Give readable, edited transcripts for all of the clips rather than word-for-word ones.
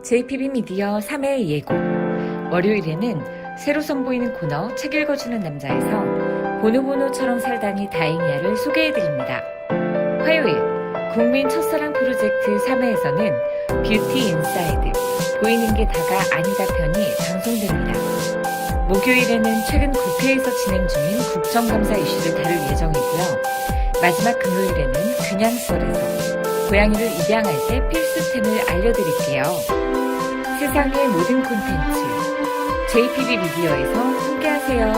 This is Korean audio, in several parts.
JPB 미디어 3회 예고. 월요일에는 새로 선보이는 코너 책 읽어주는 남자에서 보노보노처럼 살다니 다행이야를 소개해드립니다. 화요일 국민 첫사랑 프로젝트 3회에서는 뷰티 인사이드 보이는 게 다가 아니다 편이 방송됩니다. 목요일에는 최근 국회에서 진행 중인 국정감사 이슈를 다룰 예정이고요. 마지막 금요일에는 그냥 썰에서 고양이를 입양할 때 필수템을 알려드릴게요. 세상의 모든 콘텐츠 JPB 미디어에서 함께하세요.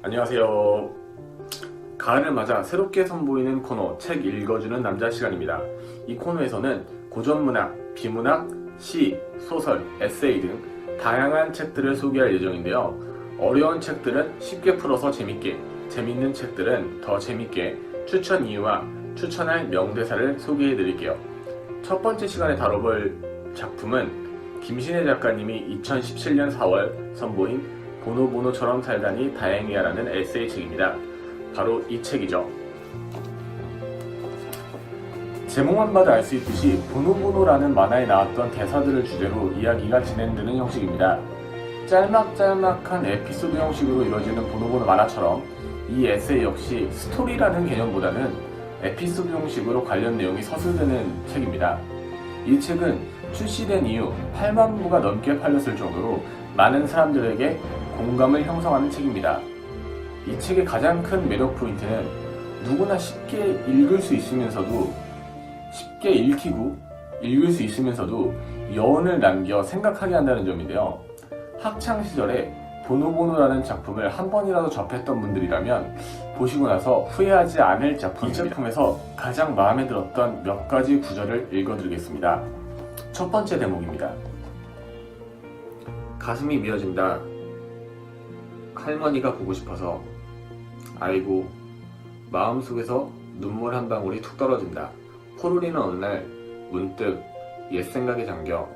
안녕하세요. 가을을 맞아 새롭게 선보이는 코너 책 읽어주는 남자 시간입니다. 이 코너에서는 고전문학, 비문학, 시, 소설, 에세이 등 다양한 책들을 소개할 예정인데요. 어려운 책들은 쉽게 풀어서 재밌게, 재밌는 책들은 더 재밌게 추천 이유와 추천할 명대사를 소개해드릴게요. 첫 번째 시간에 다뤄볼 작품은 김신혜 작가님이 2017년 4월 선보인 보노보노처럼 살다니 다행이야 라는 에세이 책입니다. 바로 이 책이죠. 제목만 봐도 알 수 있듯이 보노보노라는 만화에 나왔던 대사들을 주제로 이야기가 진행되는 형식입니다. 짤막짤막한 에피소드 형식으로 이루어지는 보노보노 만화처럼 이 에세이 역시 스토리라는 개념보다는 에피소드 형식으로 관련 내용이 서술되는 책입니다. 이 책은 출시된 이후 8만 부가 넘게 팔렸을 정도로 많은 사람들에게 공감을 형성하는 책입니다. 이 책의 가장 큰 매력 포인트는 누구나 쉽게 읽을 수 있으면서도 쉽게 읽히고 읽을 수 있으면서도 여운을 남겨 생각하게 한다는 점인데요. 학창시절에 보노보노라는 작품을 한 번이라도 접했던 분들이라면 보시고 나서 후회하지 않을 작품입니다. 이 작품에서 가장 마음에 들었던 몇 가지 구절을 읽어드리겠습니다. 첫 번째 대목입니다. 가슴이 미어진다. 할머니가 보고 싶어서. 아이고, 마음속에서 눈물 한 방울이 툭 떨어진다. 포르리는 어느 날 문득 옛 생각에 잠겨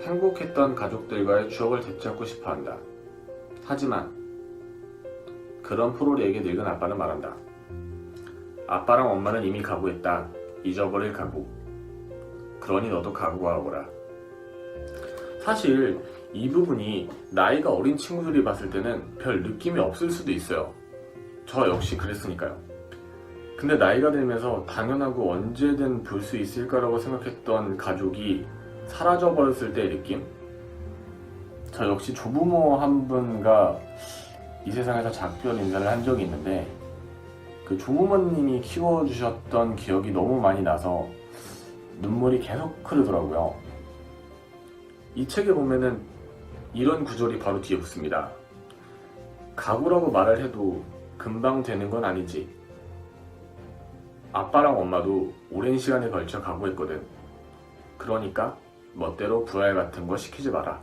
행복했던 가족들과의 추억을 되찾고 싶어한다. 하지만 그런 포로리에게 늙은 아빠는 말한다. 아빠랑 엄마는 이미 각오했다. 잊어버릴 각오. 그러니 너도 각오하거라. 사실 이 부분이 나이가 어린 친구들이 봤을 때는 별 느낌이 없을 수도 있어요. 저 역시 그랬으니까요. 근데 나이가 들면서 당연하고 언제든 볼 수 있을까라고 생각했던 가족이 사라져버렸을 때의 느낌? 저 역시 조부모 한 분과 이 세상에서 작별 인사를 한 적이 있는데 그 조부모님이 키워주셨던 기억이 너무 많이 나서 눈물이 계속 흐르더라고요. 이 책에 보면은 이런 구절이 바로 뒤에 붙습니다. 각오라고 말을 해도 금방 되는 건 아니지. 아빠랑 엄마도 오랜 시간에 걸쳐 각오했거든. 그러니까 멋대로 부활 같은 거 시키지 마라.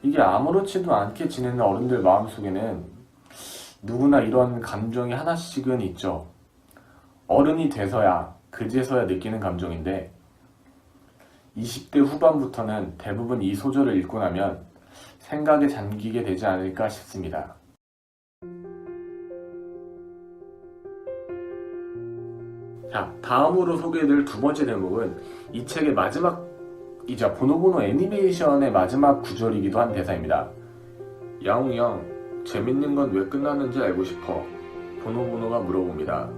이게 아무렇지도 않게 지내는 어른들 마음속에는 누구나 이런 감정이 하나씩은 있죠. 어른이 돼서야, 그제서야 느끼는 감정인데 20대 후반부터는 대부분 이 소절을 읽고 나면 생각에 잠기게 되지 않을까 싶습니다. 자, 다음으로 소개해드릴 두 번째 대목은 이 책의 마지막이자 보노보노 애니메이션의 마지막 구절이기도 한 대사입니다. 야옹형, 재밌는 건 왜 끝났는지 알고 싶어. 보노보노가 물어봅니다.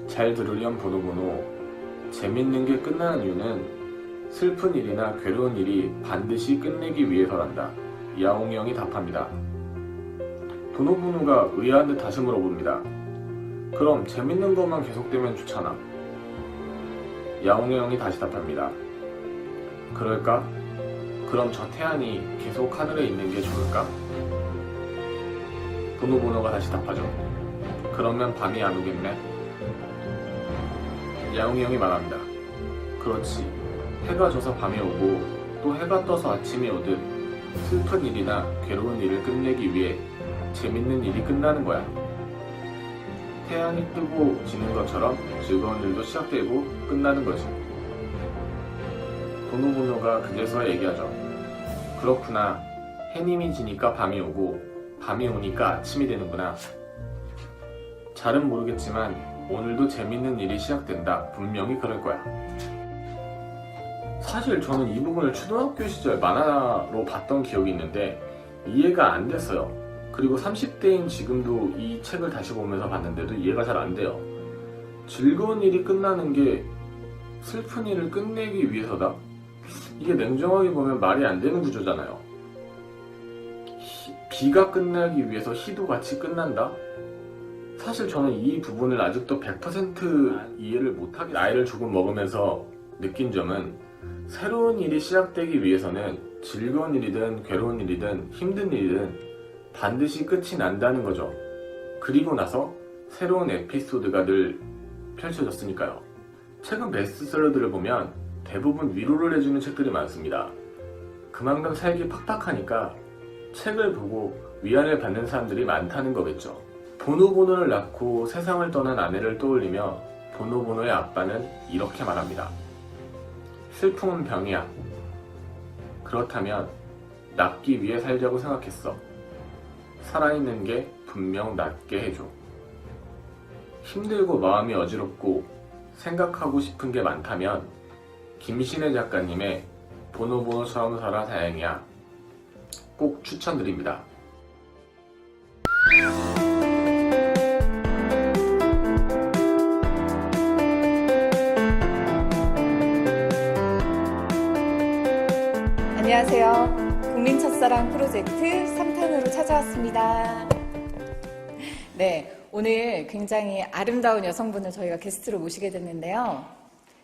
잘 들으렴 보노보노. 재밌는 게 끝나는 이유는 슬픈 일이나 괴로운 일이 반드시 끝내기 위해서란다. 야옹형이 답합니다. 보노보노가 의아한 듯 다시 물어봅니다. 그럼 재밌는 것만 계속되면 좋잖아. 야옹이 형이 다시 답합니다. 그럴까? 그럼 저 태양이 계속 하늘에 있는 게 좋을까? 보노보노가 다시 답하죠. 그러면 밤이 안 오겠네? 야옹이 형이 말합니다. 그렇지. 해가 져서 밤이 오고 또 해가 떠서 아침이 오듯 슬픈 일이나 괴로운 일을 끝내기 위해 재밌는 일이 끝나는 거야. 태양이 뜨고 지는 것처럼 즐거운 일도 시작되고 끝나는 거지. 보노보노가 그제서야 얘기하죠. 그렇구나. 해님이 지니까 밤이 오고 밤이 오니까 아침이 되는구나. 잘은 모르겠지만 오늘도 재밌는 일이 시작된다. 분명히 그럴 거야. 사실 저는 이 부분을 초등학교 시절 만화로 봤던 기억이 있는데 이해가 안 됐어요. 그리고 30대인 지금도 이 책을 다시 보면서 봤는데도 이해가 잘 안 돼요. 즐거운 일이 끝나는 게 슬픈 일을 끝내기 위해서다? 이게 냉정하게 보면 말이 안 되는 구조잖아요. 비가 끝나기 위해서 희도 같이 끝난다? 사실 저는 이 부분을 아직도 100% 이해를 못하게 나이를 조금 먹으면서 느낀 점은 새로운 일이 시작되기 위해서는 즐거운 일이든 괴로운 일이든 힘든 일이든 반드시 끝이 난다는 거죠. 그리고 나서 새로운 에피소드가 늘 펼쳐졌으니까요. 최근 베스트셀러들을 보면 대부분 위로를 해주는 책들이 많습니다. 그만큼 살기 팍팍하니까 책을 보고 위안을 받는 사람들이 많다는 거겠죠. 보노보노를 낳고 세상을 떠난 아내를 떠올리며 보노보노의 아빠는 이렇게 말합니다. 슬픔은 병이야. 그렇다면 낫기 위해 살자고 생각했어. 살아있는 게 분명 낫게 해줘. 힘들고 마음이 어지럽고 생각하고 싶은 게 많다면 김신혜 작가님의 보노보노처럼 살아 다행이야 꼭 추천드립니다. 안녕하세요. 국민 첫사랑 프로젝트 3탄으로 찾아왔습니다. 네, 오늘 굉장히 아름다운 여성분을 저희가 게스트로 모시게 됐는데요.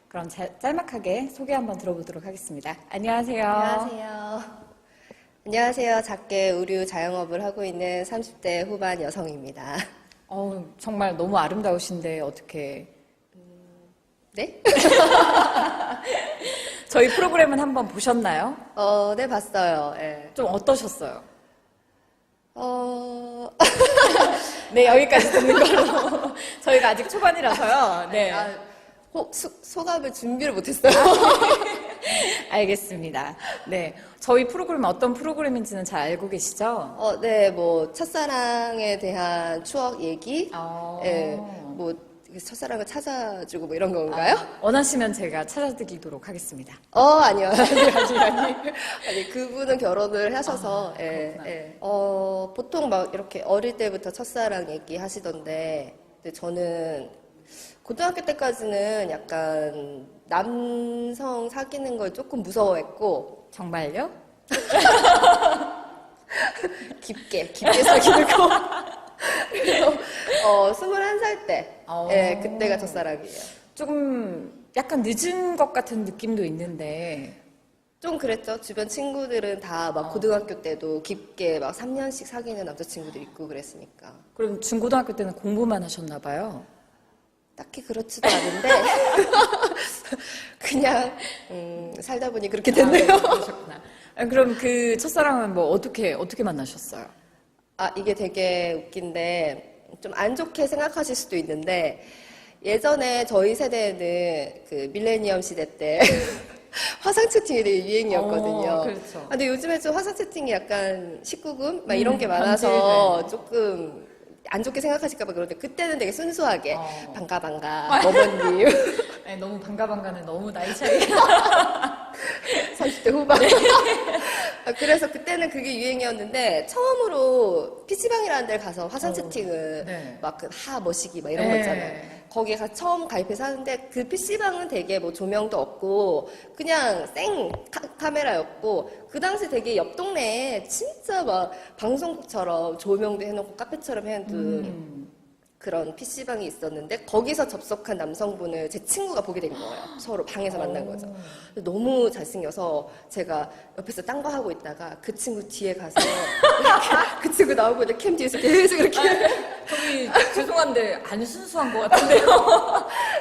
그럼 짤막하게 소개 한번 들어보도록 하겠습니다. 안녕하세요. 안녕하세요. 안녕하세요. 작게 의류 자영업을 하고 있는 30대 후반 여성입니다. 정말 너무 아름다우신데 어떻게? 네? 저희 프로그램은 한번 보셨나요? 네, 봤어요. 네. 좀 어떠셨어요? 네, 여기까지 듣는 걸로. 저희가 아직 초반이라서요. 네. 소감을 준비를 못했어요. 알겠습니다. 네. 저희 프로그램 어떤 프로그램인지는 잘 알고 계시죠? 네, 뭐, 첫사랑에 대한 추억 얘기? 네, 뭐, 첫사랑을 찾아주고 뭐 이런 건가요? 원하시면 제가 찾아드리도록 하겠습니다. 아니요. 아니, 그분은 결혼을 하셔서, 보통 막 이렇게 어릴 때부터 첫사랑 얘기 하시던데, 근데 저는 고등학교 때까지는 약간 남성 사귀는 걸 조금 무서워했고. 정말요? 깊게 사귀는 거. 그래서 21살 때 그때가 첫사랑이에요. 조금 약간 늦은 것 같은 느낌도 있는데 좀 그랬죠. 주변 친구들은 다 막 고등학교 때도 깊게 막 3년씩 사귀는 남자친구들 있고 그랬으니까. 그럼 중고등학교 때는 공부만 하셨나 봐요. 딱히 그렇지도 않은데 그냥 살다 보니 그렇게 됐네요. 그러셨구나. 그럼 그 첫사랑은 뭐 어떻게 만나셨어요? 이게 되게 웃긴데 좀 안 좋게 생각하실 수도 있는데 예전에 저희 세대는 그 밀레니엄 시대 때 화상 채팅이 되게 유행이었거든요. 그렇죠. 근데 요즘에 좀 화상 채팅이 약간 19금 막 이런 게 많아서 조금 안 좋게 생각하실까 봐 그런데 그때는 되게 순수하게 반가 어머님. 네, 너무 반가는 너무 나이 차이. 30대 후반. 그래서 그때는 그게 유행이었는데 처음으로 PC방이라는 데를 가서 화상 채팅을 막 그 머시기 막 이런 거 있잖아요. 거기에 가서 처음 가입해서 하는데 그 PC방은 되게 뭐 조명도 없고 그냥 생 카메라였고 그 당시 되게 옆 동네에 진짜 막 방송국처럼 조명도 해놓고 카페처럼 해놓은 그런 PC방이 있었는데 거기서 접속한 남성분을 제 친구가 보게 된 거예요. 서로 방에서 만난 거죠. 너무 잘생겨서 제가 옆에서 딴 거 하고 있다가 그 친구 뒤에 가서 그 친구 나오고 이제 캠 뒤에서 계속 이렇게 저기 죄송한데 안 순수한 것 같은데요.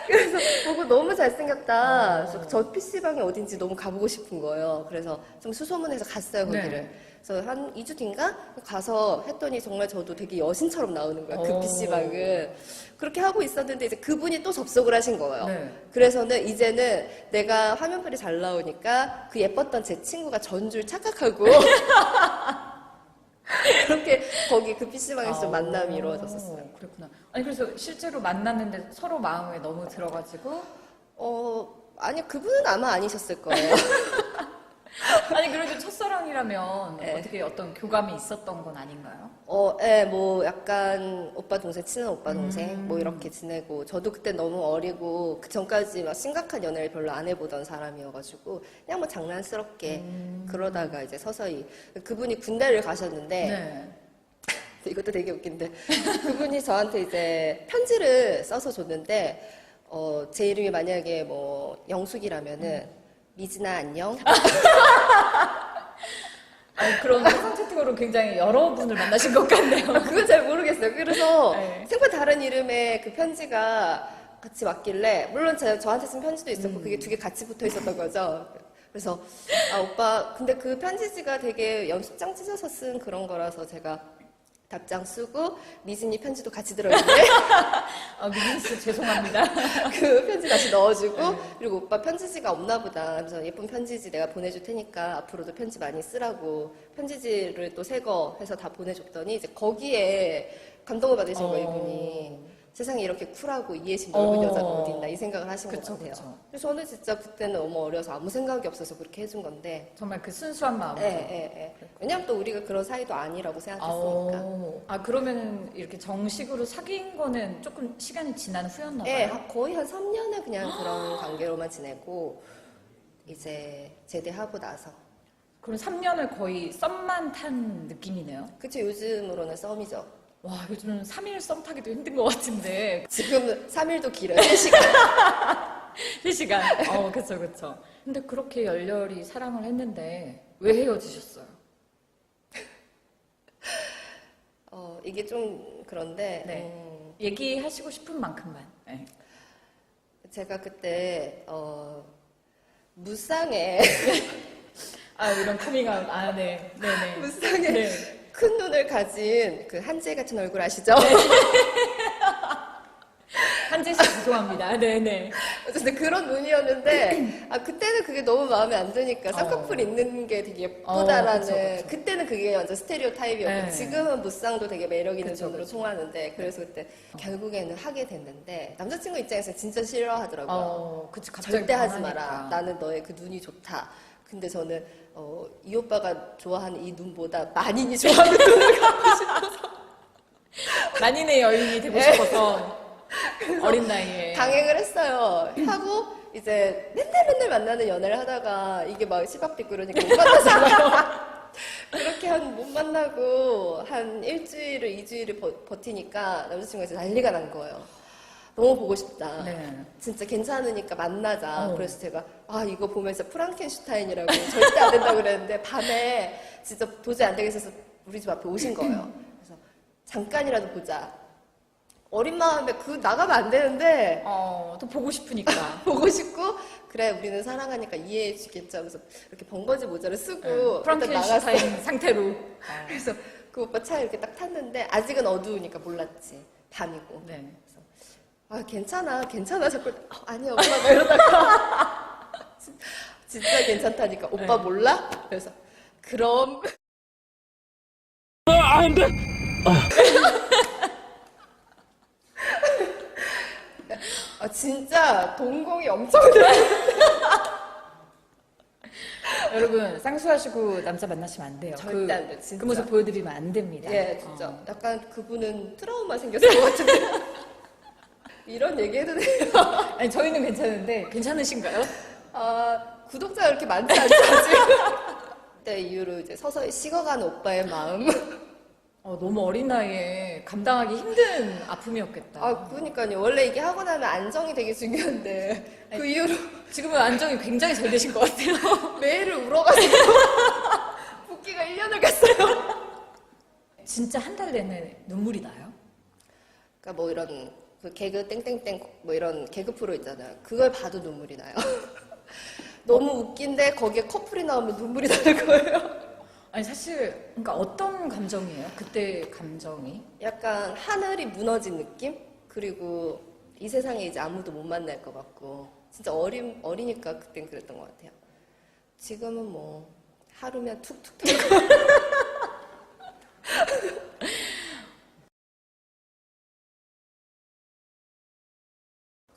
그래서 보고 너무 잘생겼다. 그래서 저 PC방이 어딘지 너무 가보고 싶은 거예요. 그래서 좀 수소문해서 갔어요, 거기를. 네. 그래서 한 2주 뒤인가 가서 했더니 정말 저도 되게 여신처럼 나오는 거예요. 그 PC방을. 그렇게 하고 있었는데 이제 그분이 또 접속을 하신 거예요. 네. 그래서는 이제는 내가 화면빨이 잘 나오니까 그 예뻤던 제 친구가 전 줄 착각하고 그렇게 거기 그 PC방에서 좀 만남이 이루어졌었어요. 그렇구나. 아니 그래서 실제로 만났는데 서로 마음에 너무 들어가지고 아니 그분은 아마 아니셨을 거예요. 아니 그래도 첫사랑이라면 네. 어떻게 어떤 교감이 있었던 건 아닌가요? 예, 뭐 약간 오빠 동생, 친한 오빠 동생 뭐 이렇게 지내고 저도 그때 너무 어리고 그 전까지 막 심각한 연애를 별로 안 해보던 사람이어가지고 그냥 뭐 장난스럽게 그러다가 이제 서서히 그분이 군대를 가셨는데 네. 이것도 되게 웃긴데 그분이 저한테 이제 편지를 써서 줬는데 제 이름이 만약에 뭐 영숙이라면은 미진아 안녕. 아니 그런 화상 채팅으로 굉장히 여러분을 만나신 것 같네요. 그건 잘 모르겠어요. 그래서 네. 생판 다른 이름의 그 편지가 같이 왔길래 물론 저한테 쓴 편지도 있었고 그게 두 개 같이 붙어 있었던 거죠. 그래서 오빠 근데 그 편지지가 되게 연습장 찢어서 쓴 그런 거라서 제가 답장 쓰고 미진이 편지도 같이 들어있는데 미진 씨 죄송합니다. 그 편지 다시 넣어주고 그리고 오빠 편지지가 없나 보다. 그래서 예쁜 편지지 내가 보내줄 테니까 앞으로도 편지 많이 쓰라고 편지지를 또 새 거 해서 다 보내줬더니 이제 거기에 감동을 받으신 거예요 이분이. 세상에 이렇게 쿨하고 이해심 넓은 여자가 어디 있나 이 생각을 하신 것 같아요. 그쵸. 그래서 저는 진짜 그때는 너무 어려서 아무 생각이 없어서 그렇게 해준 건데 정말 그 순수한 마음으로. 왜냐면 또 우리가 그런 사이도 아니라고 생각했으니까. 그러면 이렇게 정식으로 사귄 거는 조금 시간이 지난 후였나 봐요? 거의 한 3년을 그냥 그런 관계로만 지내고 이제 제대하고 나서. 그럼 3년을 거의 썸만 탄 느낌이네요. 그쵸, 요즘으로는 썸이죠. 와, 요즘은 3일 썸 타기도 힘든 것 같은데. 지금 3일도 길어요. 3시간. 3시간. 그쵸. 근데 그렇게 열렬히 사랑을 했는데 왜 헤어지셨어요? 이게 좀 그런데 얘기하시고 싶은 만큼만. 네. 제가 그때 무쌍에 이런 커밍아웃. 네네. 무쌍에 네. 큰 눈을 가진 그 한재 같은 얼굴 아시죠? 한재 씨 죄송합니다. 네네. 어쨌든 그런 눈이었는데 그때는 그게 너무 마음에 안 드니까 쌍꺼풀 있는 게 되게 예쁘다라는 그쵸. 그때는 그게 완전 스테레오 타입이었고 네. 지금은 무쌍도 되게 매력 있는 그쵸, 눈으로 그쵸. 통하는데 그래서 그때 결국에는 하게 됐는데 남자친구 입장에서 진짜 싫어하더라고요. 그치, 갑자기 절대 하지 변하니까. 마라. 나는 너의 그 눈이 좋다. 근데 저는 이 오빠가 좋아하는 이 눈보다 만인이 좋아하는 눈을 갖고 싶어서 만인의 여인이 되고 싶어서 어린 나이에 강행을 했어요. 하고 이제 맨날 만나는 연애를 하다가 이게 막 시박빛 그러니까 못 만나잖아요. 그렇게 못 만나고 한 일주일을 2주일을 버티니까 남자친구가 이제 난리가 난 거예요. 너무 보고 싶다. 네. 진짜 괜찮으니까 만나자. 그래서 제가 이거 보면 진짜 프랑켄슈타인이라고 절대 안 된다고 그랬는데 밤에 진짜 도저히 안 되겠어서 우리 집 앞에 오신 거예요. 그래서 잠깐이라도 보자. 어린 마음에 나가면 안 되는데 또 보고 싶으니까. 보고 싶고 그래 우리는 사랑하니까 이해해 주겠죠 하면서 이렇게 번거지 모자를 쓰고 일단 나갔어요. 프랑켄슈타인 상태로. 그래서 그 오빠 차에 이렇게 딱 탔는데 아직은 어두우니까 몰랐지. 밤이고. 네. 괜찮아 자꾸 아니 엄마가 이러다가 진짜 괜찮다니까 오빠 몰라? 그래서 그럼 안 돼! 진짜 동공이 엄청 들어요. 여러분 쌍수하시고 남자 만나시면 안 돼요. 절대 안 돼, 진짜. 그 모습 보여드리면 안 됩니다. 예, 진짜 약간 그분은 트라우마 생겼을 것 같은데 이런 얘기 해도 돼요? 아니 저희는 괜찮은데 괜찮으신가요? 구독자가 그렇게 많지 않죠 아직. 그때 이후로 이제 서서히 식어가는 오빠의 마음. 너무 어린 나이에 감당하기 힘든 아픔이었겠다. 그러니까요. 원래 이게 하고 나면 안정이 되게 중요한데 그 이후로 지금은 안정이 굉장히 잘 되신 것 같아요. 매일을 울어가지고 붓기가 1년을 갔어요. 진짜 한 달 내내 눈물이 나요? 그러니까 뭐 이런 그 개그 땡땡땡 뭐 이런 개그 프로 있잖아요. 그걸 봐도 눈물이 나요. 너무 웃긴데 거기에 커플이 나오면 눈물이 나는 거예요. 아니 사실 그러니까 어떤 감정이에요? 그때 감정이? 약간 하늘이 무너진 느낌? 그리고 이 세상에 이제 아무도 못 만날 것 같고 진짜 어리니까 그땐 그랬던 것 같아요. 지금은 뭐 하루면 툭툭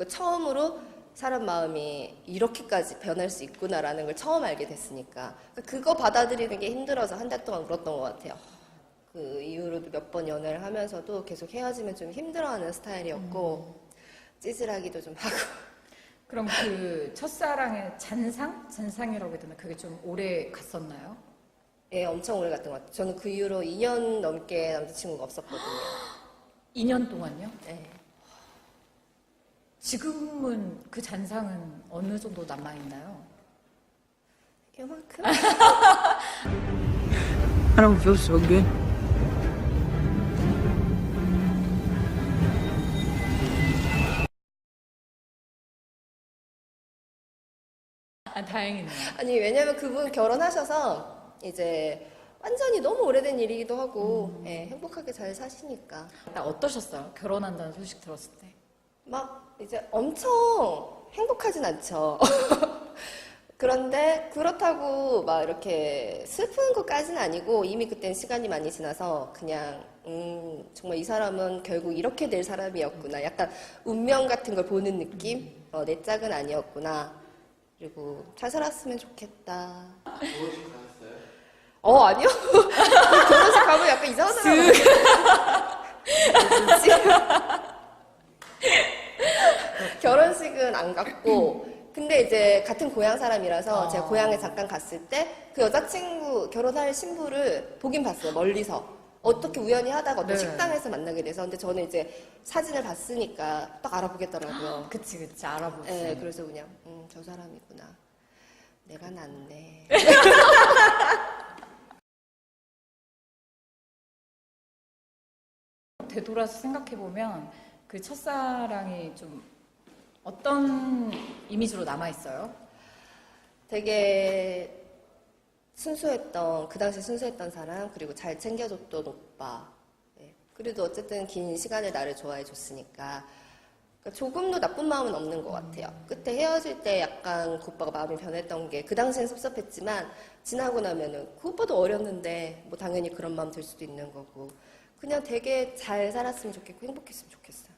처음으로 사람 마음이 이렇게까지 변할 수 있구나라는 걸 처음 알게 됐으니까 그거 받아들이는 게 힘들어서 한 달 동안 울었던 것 같아요. 그 이후로도 몇 번 연애를 하면서도 계속 헤어지면 좀 힘들어하는 스타일이었고 찌질하기도 좀 하고. 그럼 그 첫사랑의 잔상이라고 해야 되나? 그게 좀 오래 갔었나요? 예, 엄청 오래 갔던 것 같아요. 저는 그 이후로 2년 넘게 남자친구가 없었거든요. 2년 동안요? 네. 지금은 그 잔상은 어느 정도 남아있나요? 이만큼? I don't feel so good. 아, 다행이네요. 아니, 왜냐면 그분 결혼하셔서 이제 완전히 너무 오래된 일이기도 하고, 예, 행복하게 잘 사시니까. 어떠셨어요? 결혼한다는 소식 들었을 때. 막 이제 엄청 행복하진 않죠. 그런데 그렇다고 막 이렇게 슬픈 것까지는 아니고 이미 그땐 시간이 많이 지나서 그냥 정말 이 사람은 결국 이렇게 될 사람이었구나. 약간 운명 같은 걸 보는 느낌? 내 짝은 아니었구나. 그리고 잘 살았으면 좋겠다. 결혼식 가셨어요? 아니요. 결혼식 가면 약간 이상한 사람 같아. 결혼식은 안 갔고, 근데 이제 같은 고향 사람이라서 제가 고향에 잠깐 갔을 때 그 여자친구 결혼할 신부를 보긴 봤어요, 멀리서. 어떻게 우연히 하다가 어떤 네. 식당에서 만나게 돼서. 근데 저는 이제 사진을 봤으니까 딱 알아보겠더라고요. 그치, 알아보지. 네, 그래서 그냥 저 사람이구나. 내가 낫네. 되돌아서 생각해보면 그 첫사랑이 좀 어떤 이미지로 남아있어요? 되게 순수했던, 그 당시 순수했던 사람, 그리고 잘 챙겨줬던 오빠. 네. 그래도 어쨌든 긴 시간을 나를 좋아해 줬으니까. 그러니까 조금도 나쁜 마음은 없는 것 같아요. 끝에 헤어질 때 약간 그 오빠가 마음이 변했던 게, 그 당시엔 섭섭했지만, 지나고 나면은 그 오빠도 어렸는데, 뭐 당연히 그런 마음 들 수도 있는 거고. 그냥 되게 잘 살았으면 좋겠고, 행복했으면 좋겠어요.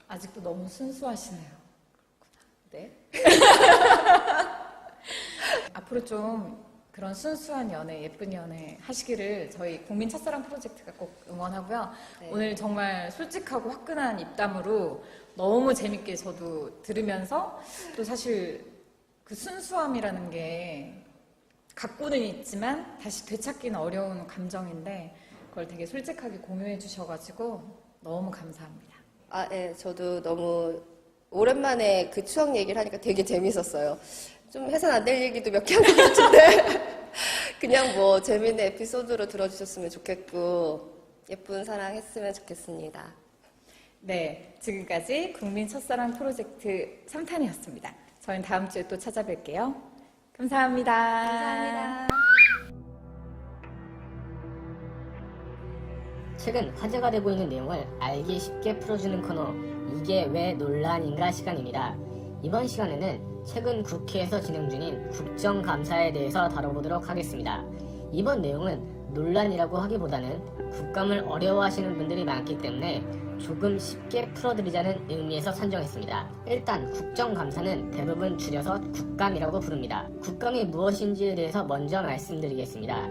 아직도 너무 순수하시네요. 네. 앞으로 좀 그런 순수한 연애, 예쁜 연애 하시기를 저희 국민 첫사랑 프로젝트가 꼭 응원하고요. 네. 오늘 정말 솔직하고 화끈한 입담으로 너무 재밌게 저도 들으면서 또 사실 그 순수함이라는 게 갖고는 있지만 다시 되찾기는 어려운 감정인데 그걸 되게 솔직하게 공유해 주셔가지고 너무 감사합니다. 네, 저도 너무 오랜만에 그 추억 얘기를 하니까 되게 재밌었어요. 좀 해선 안 될 얘기도 몇 개 한 것 같은데 그냥 뭐 재밌는 에피소드로 들어주셨으면 좋겠고 예쁜 사랑 했으면 좋겠습니다. 네, 지금까지 국민 첫사랑 프로젝트 3탄이었습니다. 저희는 다음 주에 또 찾아뵐게요. 감사합니다. 감사합니다. 최근 화제가 되고 있는 내용을 알기 쉽게 풀어주는 코너 이게 왜 논란인가 시간입니다. 이번 시간에는 최근 국회에서 진행 중인 국정감사에 대해서 다뤄보도록 하겠습니다. 이번 내용은 논란이라고 하기보다는 국감을 어려워하시는 분들이 많기 때문에 조금 쉽게 풀어드리자는 의미에서 선정했습니다. 일단 국정감사는 대부분 줄여서 국감이라고 부릅니다. 국감이 무엇인지에 대해서 먼저 말씀드리겠습니다.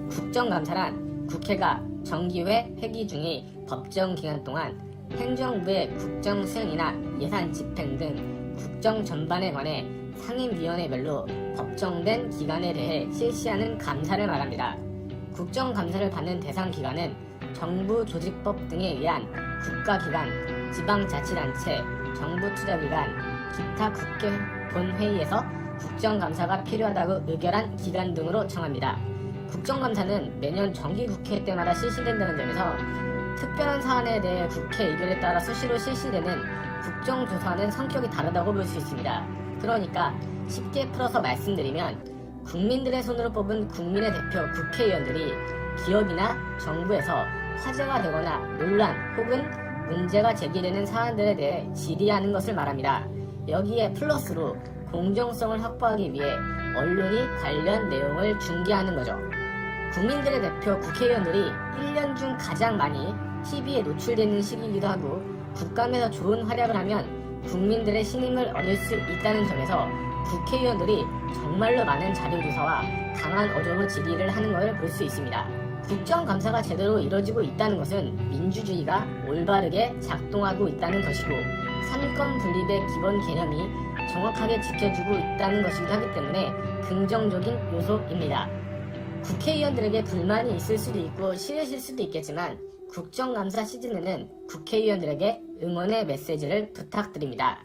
국정감사란 국회가 정기회 회기 중의 법정 기간 동안 행정부의 국정 수행이나 예산 집행 등 국정 전반에 관해 상임위원회별로 법정된 기간에 대해 실시하는 감사를 말합니다. 국정감사를 받는 대상 기관은 정부 조직법 등에 의한 국가기관, 지방자치단체, 정부투자기관, 기타 국회 본회의에서 국정감사가 필요하다고 의결한 기관 등으로 정합니다. 국정감사는 매년 정기국회 때마다 실시된다는 점에서 특별한 사안에 대해 국회 의결에 따라 수시로 실시되는 국정조사와는 성격이 다르다고 볼 수 있습니다. 그러니까 쉽게 풀어서 말씀드리면 국민들의 손으로 뽑은 국민의 대표 국회의원들이 기업이나 정부에서 화제가 되거나 논란 혹은 문제가 제기되는 사안들에 대해 질의하는 것을 말합니다. 여기에 플러스로 공정성을 확보하기 위해 언론이 관련 내용을 중계하는 거죠. 국민들의 대표 국회의원들이 1년 중 가장 많이 TV에 노출되는 시기이기도 하고 국감에서 좋은 활약을 하면 국민들의 신임을 얻을 수 있다는 점에서 국회의원들이 정말로 많은 자료조사와 강한 어조로 질의를 하는 것을 볼 수 있습니다. 국정감사가 제대로 이뤄지고 있다는 것은 민주주의가 올바르게 작동하고 있다는 것이고 삼권 분립의 기본 개념이 정확하게 지켜지고 있다는 것이기도 하기 때문에 긍정적인 요소입니다. 국회의원들에게 불만이 있을 수도 있고 싫으실 수도 있겠지만 국정감사 시즌에는 국회의원들에게 응원의 메시지를 부탁드립니다.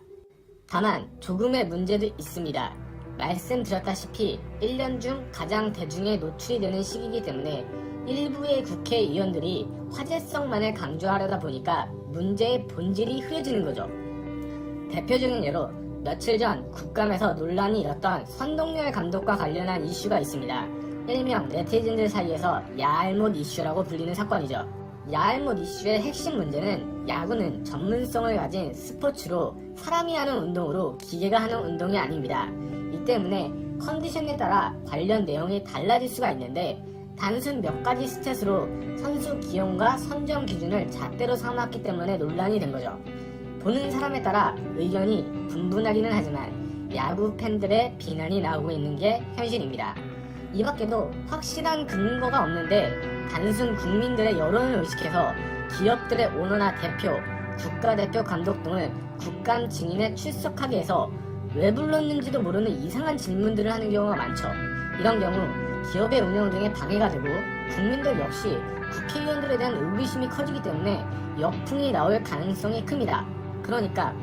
다만 조금의 문제도 있습니다. 말씀드렸다시피 1년 중 가장 대중에 노출이 되는 시기이기 때문에 일부의 국회의원들이 화제성만을 강조하려다 보니까 문제의 본질이 흐려지는 거죠. 대표적인 예로 며칠 전 국감에서 논란이 일었던 선동열 감독과 관련한 이슈가 있습니다. 일명 네티즌들 사이에서 야알못 이슈라고 불리는 사건이죠. 야알못 이슈의 핵심 문제는 야구는 전문성을 가진 스포츠로 사람이 하는 운동으로 기계가 하는 운동이 아닙니다. 이 때문에 컨디션에 따라 관련 내용이 달라질 수가 있는데 단순 몇 가지 스탯으로 선수 기용과 선정 기준을 잣대로 삼았기 때문에 논란이 된 거죠. 보는 사람에 따라 의견이 분분하기는 하지만 야구 팬들의 비난이 나오고 있는 게 현실입니다. 이 밖에도 확실한 근거가 없는데 단순 국민들의 여론을 의식해서 기업들의 오너나 대표, 국가대표 감독 등을 국감 증인에 출석하게 해서 왜 불렀는지도 모르는 이상한 질문들을 하는 경우가 많죠. 이런 경우 기업의 운영 등에 방해가 되고 국민들 역시 국회의원들에 대한 의구심이 커지기 때문에 역풍이 나올 가능성이 큽니다. 그러니까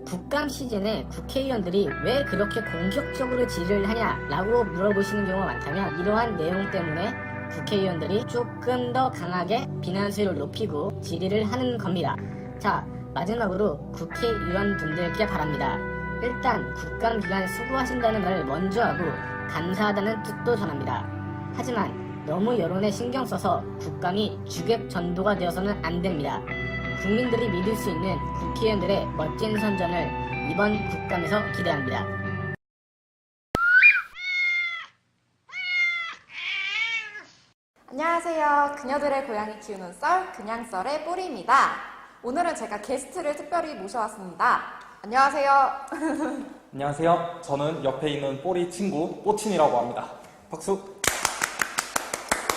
국감 시즌에 국회의원들이 왜 그렇게 공격적으로 질의를 하냐라고 물어보시는 경우가 많다면 이러한 내용 때문에 국회의원들이 조금 더 강하게 비난 수위를 높이고 질의를 하는 겁니다. 자, 마지막으로 국회의원분들께 바랍니다. 일단 국감 기간 수고하신다는 말을 먼저 하고 감사하다는 뜻도 전합니다. 하지만 너무 여론에 신경 써서 국감이 주객 전도가 되어서는 안 됩니다. 국민들이 믿을 수 있는 국회의원들의 멋진 선전을 이번 국감에서 기대합니다. 안녕하세요. 그녀들의 고양이 키우는 썰, 그냥 썰의 뽀리입니다. 오늘은 제가 게스트를 특별히 모셔왔습니다. 안녕하세요. 안녕하세요. 저는 옆에 있는 뽀리 친구 뽀친이라고 합니다. 박수.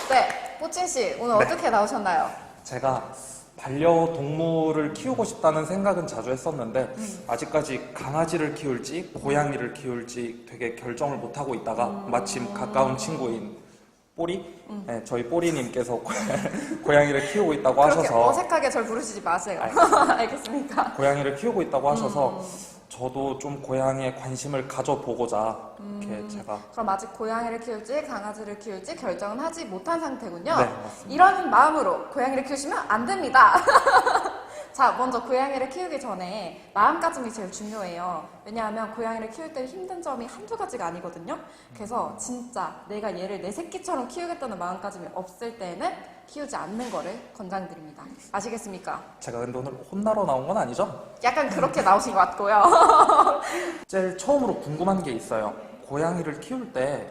네, 뽀친씨 오늘 네. 어떻게 나오셨나요? 제가 반려동물을 키우고 싶다는 생각은 자주 했었는데 아직까지 강아지를 키울지 고양이를 키울지 되게 결정을 못하고 있다가 마침 가까운 친구인 뽀리? 네, 저희 뽀리님께서 고양이를 키우고 있다고 그렇게 하셔서 어색하게 절 부르시지 마세요. 알겠습니까? 고양이를 키우고 있다고 하셔서 저도 좀 고양이에 관심을 가져보고자 이렇게 제가 그럼 아직 고양이를 키울지 강아지를 키울지 결정은 하지 못한 상태군요. 네, 맞습니다. 이런 마음으로 고양이를 키우시면 안 됩니다. 자, 먼저 고양이를 키우기 전에 마음가짐이 제일 중요해요. 왜냐하면 고양이를 키울 때 힘든 점이 한두 가지가 아니거든요. 그래서 진짜 내가 얘를 내 새끼처럼 키우겠다는 마음가짐이 없을 때는 키우지 않는 거를 권장드립니다. 아시겠습니까? 제가 근데 오늘 혼나러 나온 건 아니죠? 약간 그렇게 나오신 것 같고요. 제일 처음으로 궁금한 게 있어요. 고양이를 키울 때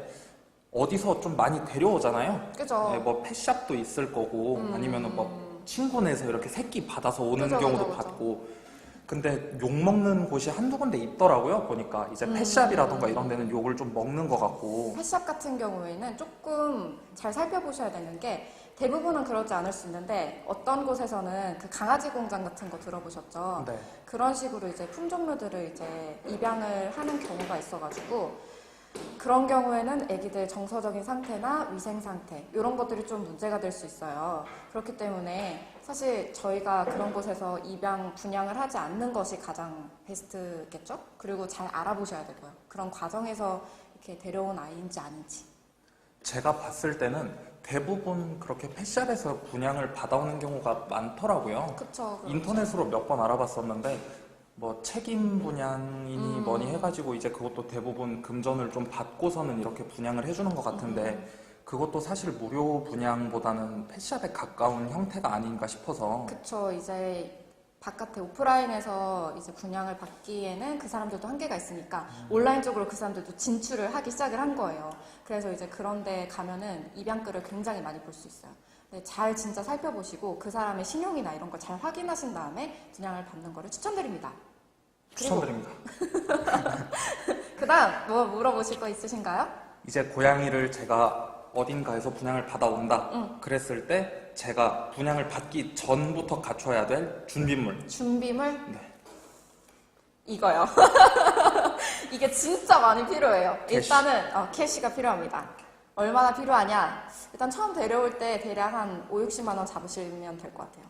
어디서 좀 많이 데려오잖아요. 그죠? 네, 뭐 펫샵도 있을 거고 아니면은 뭐 친구네에서 이렇게 새끼 받아서 오는 그죠, 경우도 그죠, 그죠. 받고 근데 욕 먹는 곳이 한두 군데 있더라고요. 보니까 이제 펫샵이라던가 이런 데는 욕을 좀 먹는 것 같고 펫샵 같은 경우에는 조금 잘 살펴보셔야 되는 게 대부분은 그러지 않을 수 있는데 어떤 곳에서는 그 강아지 공장 같은 거 들어보셨죠? 네. 그런 식으로 이제 품종묘들을 이제 입양을 하는 경우가 있어가지고 그런 경우에는 아기들 정서적인 상태나 위생 상태 이런 것들이 좀 문제가 될 수 있어요. 그렇기 때문에 사실 저희가 그런 곳에서 입양, 분양을 하지 않는 것이 가장 베스트겠죠? 그리고 잘 알아보셔야 되고요. 그런 과정에서 이렇게 데려온 아이인지 아닌지. 제가 봤을 때는 대부분 그렇게 펫샵에서 분양을 받아오는 경우가 많더라고요. 그쵸. 그렇죠. 인터넷으로 몇 번 알아봤었는데 뭐 책임 분양이니 뭐니 해가지고 이제 그것도 대부분 금전을 좀 받고서는 이렇게 분양을 해주는 것 같은데 그것도 사실 무료 분양보다는 펫샵에 가까운 형태가 아닌가 싶어서 그쵸. 이제 바깥에 오프라인에서 이제 분양을 받기에는 그 사람들도 한계가 있으니까 온라인적으로 그 사람들도 진출을 하기 시작을 한 거예요. 그래서 이제 그런 데 가면은 입양글을 굉장히 많이 볼 수 있어요. 근데 잘 진짜 살펴보시고 그 사람의 신용이나 이런 걸 잘 확인하신 다음에 분양을 받는 거를 추천드립니다. 추천드립니다. 그 다음 뭐 물어보실 거 있으신가요? 이제 고양이를 제가 어딘가에서 분양을 받아온다. 그랬을 때 제가 분양을 받기 전부터 갖춰야 될 준비물. 준비물? 네. 이거요. 이게 진짜 많이 필요해요. 캐시. 일단은 캐시가 필요합니다. 얼마나 필요하냐? 일단 처음 데려올 때 대략 한 5, 60만 원 잡으시면 될 것 같아요.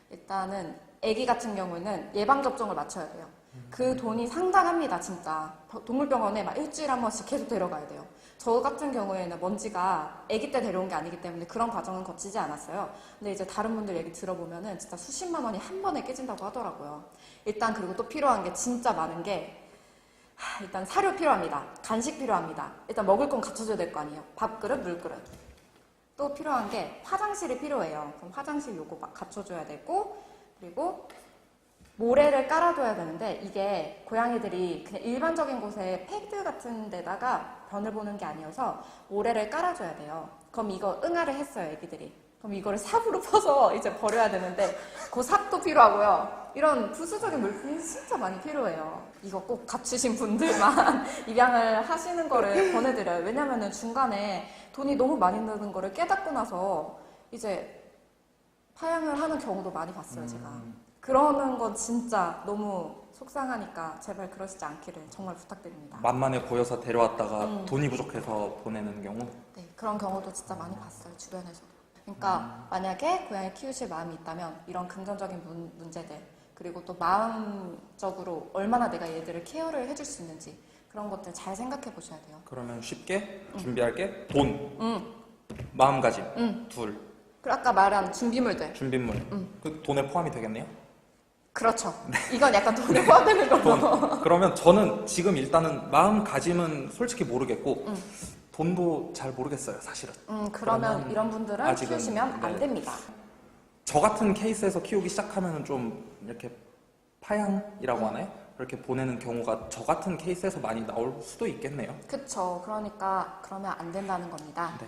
일단은 아기 같은 경우는 예방접종을 맞춰야 돼요. 그 돈이 상당합니다, 진짜. 동물병원에 막 일주일에 한 번씩 계속 데려가야 돼요. 저 같은 경우에는 먼지가 아기 때 데려온 게 아니기 때문에 그런 과정은 거치지 않았어요. 근데 이제 다른 분들 얘기 들어보면은 진짜 수십만 원이 한 번에 깨진다고 하더라고요. 일단 그리고 또 필요한 게 진짜 많은 게 일단 사료 필요합니다. 간식 필요합니다. 일단 먹을 건 갖춰줘야 될 거 아니에요. 밥그릇, 물그릇. 또 필요한 게 화장실이 필요해요. 그럼 화장실 요거 막 갖춰줘야 되고, 그리고 모래를 깔아둬야 되는데 이게 고양이들이 그냥 일반적인 곳에 패드 같은 데다가 변을 보는 게 아니어서 모래를 깔아줘야 돼요. 그럼 이거 응아를 했어요, 애기들이. 그럼 이거를 삽으로 퍼서 이제 버려야 되는데 그 삽도 필요하고요. 이런 부수적인 물품이 진짜 많이 필요해요. 이거 꼭 갖추신 분들만 입양을 하시는 거를 권해드려요. 왜냐면은 중간에 돈이 너무 많이 드는 거를 깨닫고 나서 이제 파양을 하는 경우도 많이 봤어요, 제가. 그러는 건 진짜 너무 속상하니까 제발 그러시지 않기를 정말 부탁드립니다. 만만해 보여서 데려왔다가 돈이 부족해서 보내는 경우. 네, 그런 경우도 진짜 많이 봤어요, 주변에서도. 그러니까 만약에 고양이 키우실 마음이 있다면 이런 금전적인 문제들, 그리고 또 마음적으로 얼마나 내가 얘들을 케어를 해줄 수 있는지 그런 것들 잘 생각해 보셔야 돼요. 그러면 쉽게 준비할 게 돈, 마음가짐, 둘, 그리고 아까 말한 준비물들. 준비물. 그 돈에 포함이 되겠네요? 그렇죠. 이건 약간 돈에 포함되는 걸로. 돈. 그러면 저는 지금 일단은 마음가짐은 솔직히 모르겠고 돈도 잘 모르겠어요, 사실은. 그러면 이런 분들은 아직은, 키우시면 네. 안 됩니다. 저 같은 케이스에서 키우기 시작하면 좀 이렇게 파양이라고 하나요? 이렇게 보내는 경우가 저 같은 케이스에서 많이 나올 수도 있겠네요. 그쵸. 그러니까 그러면 안 된다는 겁니다. 네.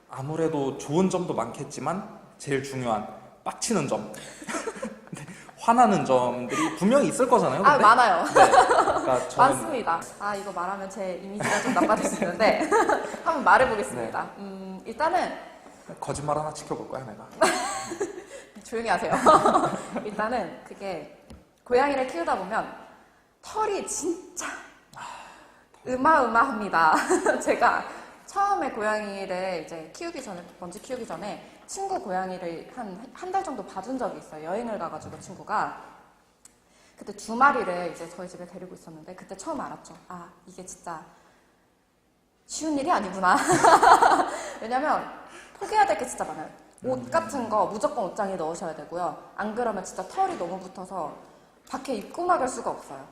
아무래도 좋은 점도 많겠지만 제일 중요한 빡치는 점, 네, 화나는 점들이 분명히 있을 거잖아요. 아, 근데? 많아요. 네. 그러니까 저는 많습니다. 아, 이거 말하면 제 이미지가 좀 나빠질 수 있는데 한번 말해보겠습니다. 일단은 거짓말 하나 지켜볼 거야 내가. 조용히 하세요. 일단은 그게 고양이를 키우다 보면 털이 진짜 어마어마합니다. 제가 처음에 고양이를 이제 키우기 전에, 먼저 키우기 전에 친구 고양이를 한 달 정도 봐준 적이 있어요. 여행을 가가지고 친구가. 그때 2마리를 이제 저희 집에 데리고 있었는데 그때 처음 알았죠. 아, 이게 진짜 쉬운 일이 아니구나. 왜냐면 포기해야 될 게 진짜 많아요. 옷 같은 거 무조건 옷장에 넣으셔야 되고요. 안 그러면 진짜 털이 너무 붙어서 밖에 입고 나갈 수가 없어요.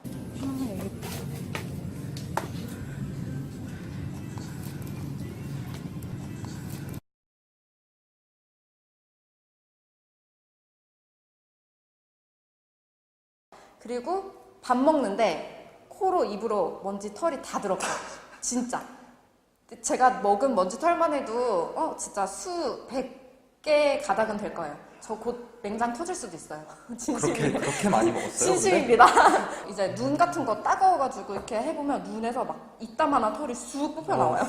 그리고 밥 먹는데 코로 입으로 먼지 털이 다 들어가요. 진짜. 제가 먹은 먼지 털만 해도 진짜 수 100개 가닥은 될 거예요. 저 곧 냉장 터질 수도 있어요. 진심입니다. 그렇게 많이 먹었어요? 진심입니다. 이제 눈 같은 거 따가워가지고 이렇게 해보면 눈에서 막 이따만한 털이 쑥 뽑혀 나와요.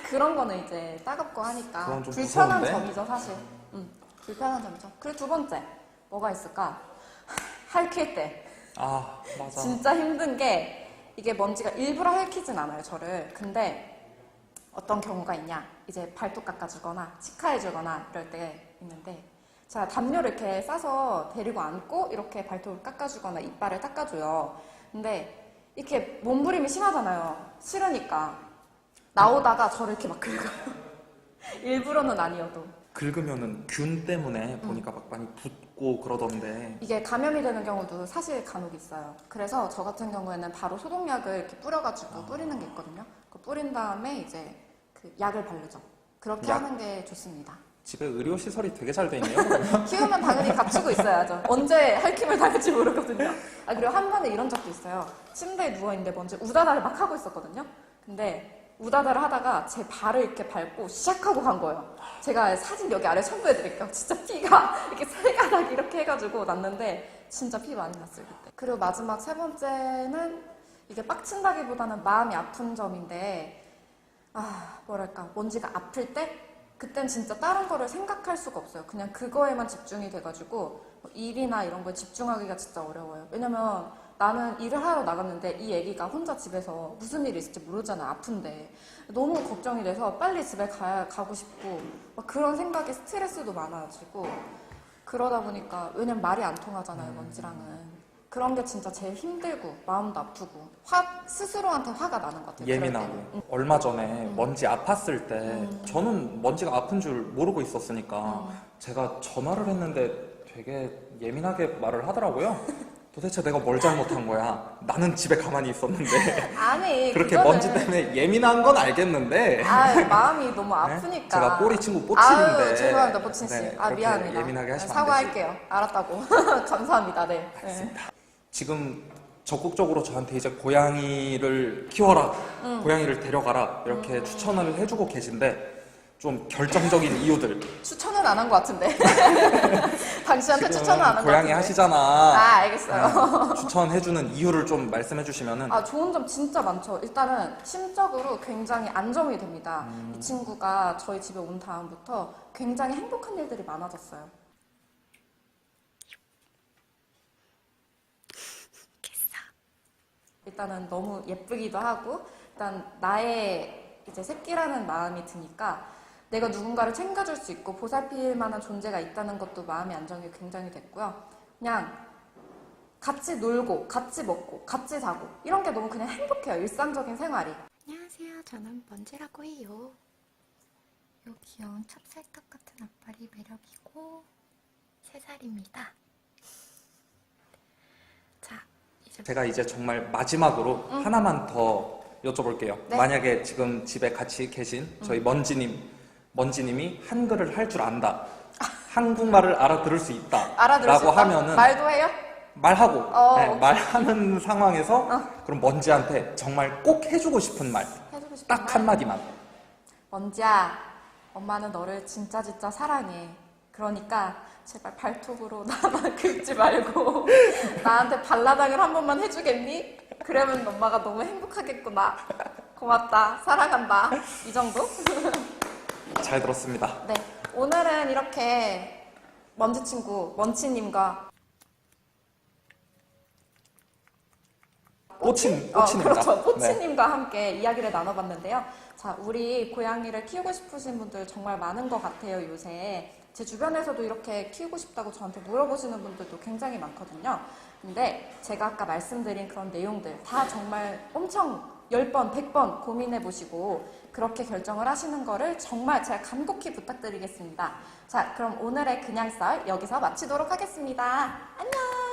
그런 거는 이제 따갑고 하니까 그건 좀 불편한 무서운데? 점이죠, 사실. 불편한 점이죠. 그리고 2번째 뭐가 있을까? 핥힐 때. 아 맞아. 진짜 힘든 게 이게 먼지가 일부러 핥히진 않아요, 저를. 근데 어떤 경우가 있냐? 이제 발톱 깎아주거나 치카해주거나 이럴 때 있는데 제가 담요를 이렇게 싸서 데리고 앉고 이렇게 발톱을 깎아주거나 이빨을 닦아줘요. 근데 이렇게 몸부림이 심하잖아요. 싫으니까. 나오다가 저를 이렇게 막 긁어요. 일부러는 아니어도. 긁으면은 균 때문에 보니까 막 많이 붓고 그러던데. 이게 감염이 되는 경우도 사실 간혹 있어요. 그래서 저 같은 경우에는 바로 소독약을 이렇게 뿌려가지고 뿌리는 게 있거든요. 그 뿌린 다음에 이제 그 약을 바르죠. 그렇게 야. 하는 게 좋습니다. 집에 의료시설이 되게 잘 돼 있네요. 키우면 당연히 갖추고 있어야죠. 언제 할퀴을 당할지 모르거든요. 아, 그리고 한 번에 이런 적도 있어요. 침대에 누워있는데 먼저 우다다를 막 하고 있었거든요. 근데 우다다를 하다가 제 발을 이렇게 밟고 시작하고 간 거예요. 제가 사진 여기 아래 첨부해드릴게요. 진짜 피가 이렇게 세 가닥 이렇게 해가지고 났는데 진짜 피 많이 났어요, 그때. 그리고 마지막 세 번째는 이게 빡친다기보다는 마음이 아픈 점인데, 뭐랄까, 먼지가 아플 때 그땐 진짜 다른 거를 생각할 수가 없어요. 그냥 그거에만 집중이 돼가지고 일이나 이런 거에 집중하기가 진짜 어려워요. 왜냐면 나는 일을 하러 나갔는데 이 애기가 혼자 집에서 무슨 일이 있을지 모르잖아. 아픈데 너무 걱정이 돼서 빨리 집에 가고 싶고 막 그런 생각에 스트레스도 많아지고 그러다 보니까 왜냐면 말이 안 통하잖아요. 먼지랑은. 그런 게 진짜 제일 힘들고 마음도 아프고 스스로한테 화가 나는 것 같아요. 예민하고. 얼마 전에 먼지 아팠을 때 저는 먼지가 아픈 줄 모르고 있었으니까 제가 전화를 했는데 되게 예민하게 말을 하더라고요. 도대체 내가 뭘 잘못한 거야? 나는 집에 가만히 있었는데 아니 그렇게 그거는... 먼지 때문에 예민한 건 알겠는데 마음이 너무 아프니까. 제가 꼬리 친구 뽀친인데 죄송합니다 뽀친 씨. 네, 미안합니다. 예민하게 하시면 사과할게요. 알았다고. 감사합니다. 네. 알겠습니다. 지금 적극적으로 저한테 이제 고양이를 키워라, 고양이를 데려가라 이렇게 추천을 해주고 계신데 좀 결정적인 이유들. 추천은 안 한 것 같은데. 당신한테 지금 추천은 안 한 것 같은데. 고양이 하시잖아. 알겠어요. 추천해주는 이유를 좀 말씀해 주시면은. 좋은 점 진짜 많죠. 일단은 심적으로 굉장히 안정이 됩니다. 이 친구가 저희 집에 온 다음부터 굉장히 행복한 일들이 많아졌어요. 일단은 너무 예쁘기도 하고, 일단 나의 이제 새끼라는 마음이 드니까 내가 누군가를 챙겨줄 수 있고 보살필 만한 존재가 있다는 것도 마음의 안정이 굉장히 됐고요. 그냥 같이 놀고, 같이 먹고, 같이 자고 이런 게 너무 그냥 행복해요. 일상적인 생활이. 안녕하세요. 저는 먼지라고 해요. 요 귀여운 찹쌀떡 같은 앞발이 매력이고 3살입니다. 자, 제가 이제 정말 마지막으로 하나만 더 여쭤볼게요. 네. 만약에 지금 집에 같이 계신 저희 먼지님이 한글을 할 줄 안다. 한국말을 알아들을 수 있다. 알아들을 수 라고 있다? 하면은 말도 해요? 말하고 네, 오케이. 말하는 상황에서 그럼 먼지한테 정말 꼭 해주고 싶은 말. 해주고 싶은 딱 말? 한마디만. 먼지야, 엄마는 너를 진짜 사랑해. 그러니까 제발 발톱으로 나만 긁지 말고 나한테 발라당을 한 번만 해주겠니? 그러면 엄마가 너무 행복하겠구나. 고맙다. 사랑한다. 이 정도? 잘 들었습니다. 네. 오늘은 이렇게 먼지 친구, 먼치님과 뽀친입니다. 그렇죠. 네. 뽀치님과 함께 이야기를 나눠봤는데요. 자, 우리 고양이를 키우고 싶으신 분들 정말 많은 것 같아요, 요새. 제 주변에서도 이렇게 키우고 싶다고 저한테 물어보시는 분들도 굉장히 많거든요. 근데 제가 아까 말씀드린 그런 내용들 다 정말 엄청 10번, 100번 고민해보시고 그렇게 결정을 하시는 거를 정말 제가 간곡히 부탁드리겠습니다. 자, 그럼 오늘의 그냥 썰 여기서 마치도록 하겠습니다. 안녕!